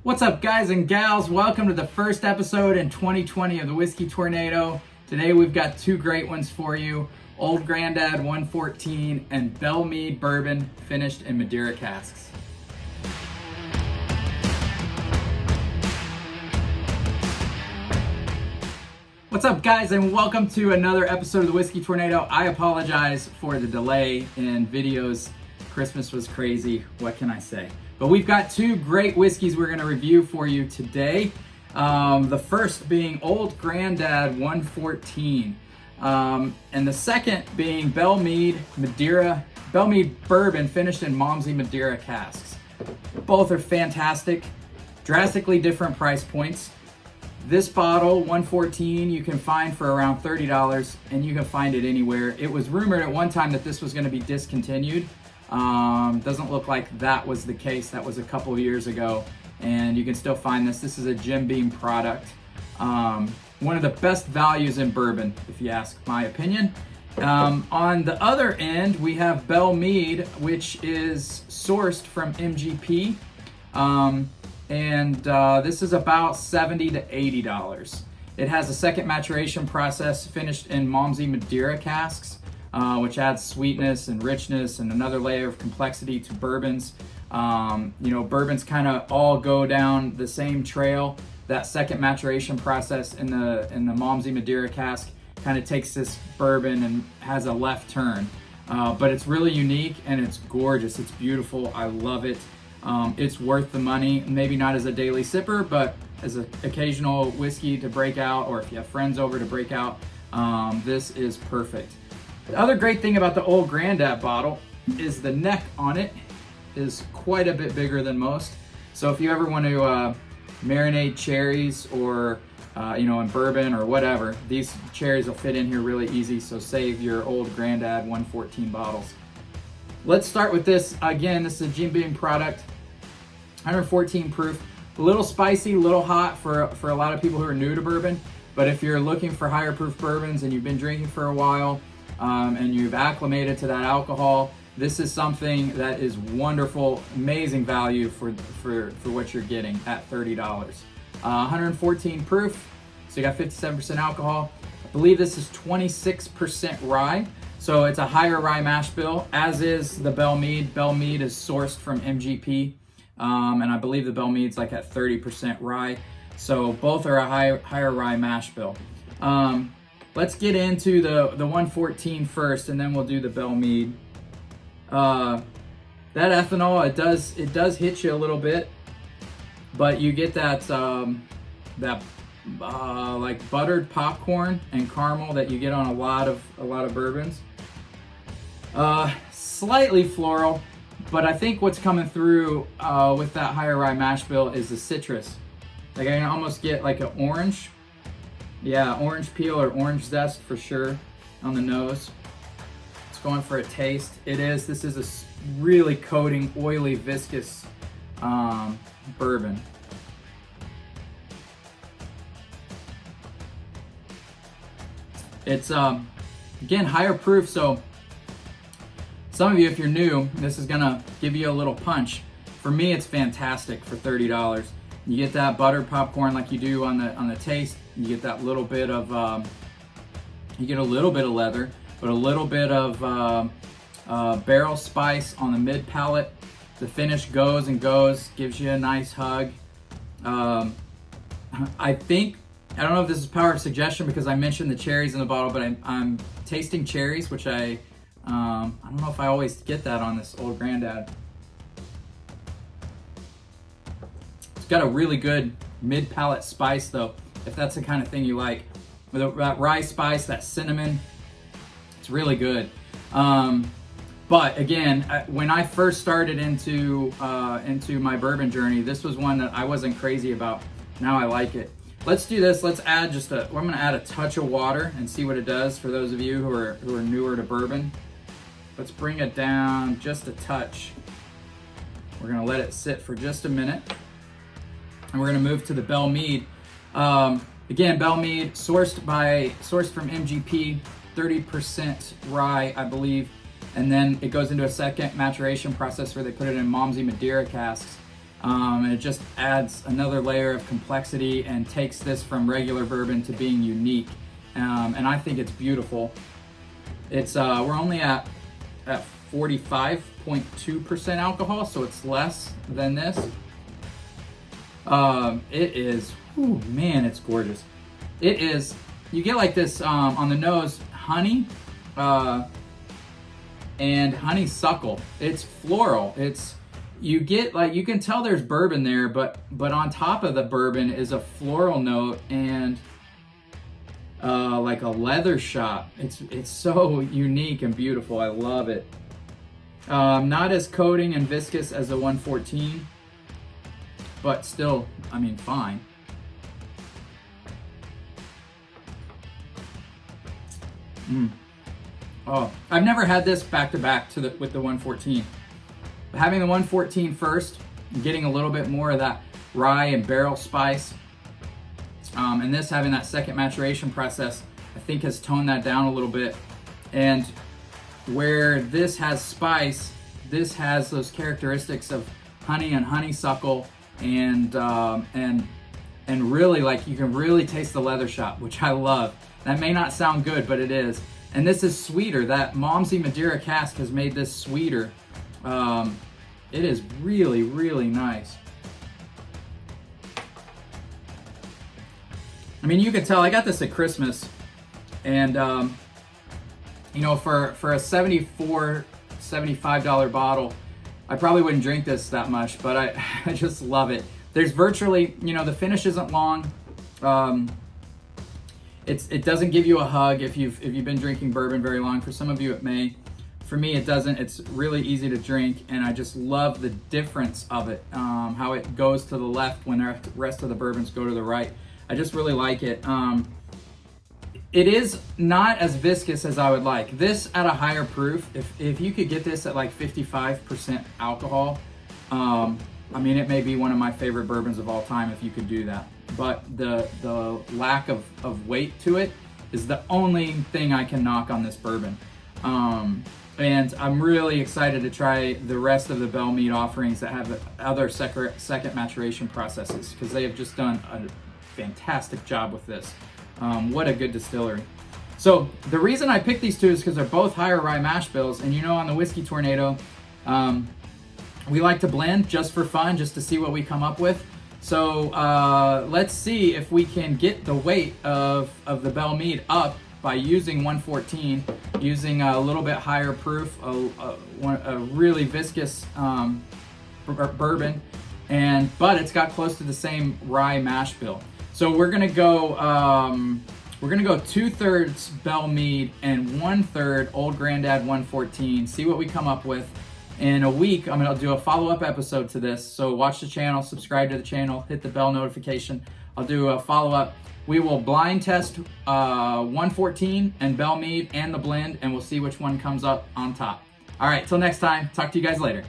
What's up, guys and gals? Welcome to the first episode in 2020 of the Whiskey Tornado. Today we've got two great ones for you. Old Grandad 114 and Belle Meade Bourbon finished in Madeira casks. What's up, guys, and welcome to another episode of the Whiskey Tornado. I apologize for the delay in videos. Christmas was crazy. What can I say? But we've got two great whiskeys we're going to review for you today. The first being Old Grandad 114, and the second being Belle Meade Madeira, Belle Meade Bourbon finished in Malmsey Madeira casks. Both are fantastic, drastically different price points. This bottle, 114, you can find for around $30, and you can find it anywhere. It was rumored at one time that this was going to be discontinued. Doesn't look like that was the case. That was a couple of years ago, and you can still find this. This is a Jim Beam product. One of the best values in bourbon, if you ask my opinion. On the other end, we have Belle Meade, which is sourced from MGP. This is about $70 to $80. It has a second maturation process finished in Malmsey Madeira casks, which adds sweetness and richness and another layer of complexity to bourbons. Bourbons kind of all go down the same trail. That second maturation process in the Malmsey Madeira cask kind of takes this bourbon and has a left turn. But it's really unique and it's gorgeous. It's beautiful. I love it. It's worth the money, maybe not as a daily sipper, but as an occasional whiskey to break out, or if you have friends over to break out, this is perfect. The other great thing about the Old Grandad bottle is the neck on it is quite a bit bigger than most. So if you ever want to marinate cherries or in bourbon or whatever, these cherries will fit in here really easy. So save your Old Grandad 114 bottles. Let's start with this. Again, this is a Jim Beam product, 114 proof. A little spicy, a little hot for a lot of people who are new to bourbon. But if you're looking for higher proof bourbons and you've been drinking for a while, and you've acclimated to that alcohol, this is something that is wonderful, amazing value for what you're getting at $30. 114 proof, so you got 57% alcohol. I believe this is 26% rye, so it's a higher rye mash bill, as is the Belle Meade. Belle Meade is sourced from MGP, and I believe the Belle Meade's like at 30% rye, so both are a higher rye mash bill. Let's get into the 114 first, and then we'll do the Belle Meade. That ethanol, it does hit you a little bit, but you get that like buttered popcorn and caramel that you get on a lot of bourbons. Slightly floral, but I think what's coming through with that higher rye mash bill is the citrus. Like I can almost get like an orange. Yeah, orange peel or orange zest for sure on the nose. It's going for a taste. This is a really coating, oily, viscous bourbon. It's, again, higher proof, so some of you, if you're new, this is gonna give you a little punch. For me, it's fantastic for $30. You get that buttered popcorn like you do on the taste. You get that little bit of, you get a little bit of leather, but a little bit of barrel spice on the mid palate. The finish goes and goes, gives you a nice hug. I don't know if this is power of suggestion because I mentioned the cherries in the bottle, but I'm tasting cherries, which I don't know if I always get that on this Old Grandad. It's got a really good mid palate spice though, if that's the kind of thing you like. With that rye spice, that cinnamon, it's really good. But again, when I first started into my bourbon journey, this was one that I wasn't crazy about. Now I like it. Let's do this. Let's add I'm gonna add a touch of water and see what it does for those of you who are newer to bourbon. Let's bring it down just a touch. We're gonna let it sit for just a minute. And we're gonna move to the Belle Meade. Again, Belle Meade, sourced from MGP, 30% rye, I believe. And then it goes into a second maturation process where they put it in Malmsey Madeira casks. It just adds another layer of complexity and takes this from regular bourbon to being unique. And I think it's beautiful. It's we're only at 45.2% alcohol, so it's less than this. It is, ooh, man, it's gorgeous. It is, you get like this on the nose, honey and honeysuckle. It's floral. It's, you get like, you can tell there's bourbon there, but on top of the bourbon is a floral note and like a leather shot. It's so unique and beautiful. I love it. Not as coating and viscous as a 114, but still, I mean, fine. Oh, I've never had this back to back with the 114. But having the 114 first, getting a little bit more of that rye and barrel spice, and this having that second maturation process, I think has toned that down a little bit. And where this has spice, this has those characteristics of honey and honeysuckle, and really, like, you can really taste the leather shot, which I love. That may not sound good, but it is. And this is sweeter. That Momsey Madeira cask has made this sweeter. It is really, really nice. I mean, you can tell I got this at Christmas, and you know, for a $74, $75 bottle, I probably wouldn't drink this that much, but I just love it. There's virtually, you know, the finish isn't long. It doesn't give you a hug if you've been drinking bourbon very long. For some of you it may. For me it doesn't. It's really easy to drink, and I just love the difference of it. How it goes to the left when the rest of the bourbons go to the right. I just really like it. It is not as viscous as I would like. This at a higher proof, if you could get this at like 55% alcohol, I mean, it may be one of my favorite bourbons of all time if you could do that. But the lack of weight to it is the only thing I can knock on this bourbon. And I'm really excited to try the rest of the Belle Meade offerings that have other second maturation processes, because they have just done a fantastic job with this. What a good distillery. So the reason I picked these two is because they're both higher rye mash bills, and you know, on the Whiskey Tornado, we like to blend just for fun, just to see what we come up with. So let's see if we can get the weight of the Belle Meade up by using 114, using a little bit higher proof, a really viscous bourbon, but it's got close to the same rye mash bill. So we're gonna go 2/3 Belle Meade and 1/3 Old Grandad 114. See what we come up with. In a week, I'm gonna do a follow-up episode to this. So watch the channel, subscribe to the channel, hit the bell notification. I'll do a follow-up. We will blind test 114 and Belle Meade and the blend, and we'll see which one comes up on top. All right, till next time. Talk to you guys later.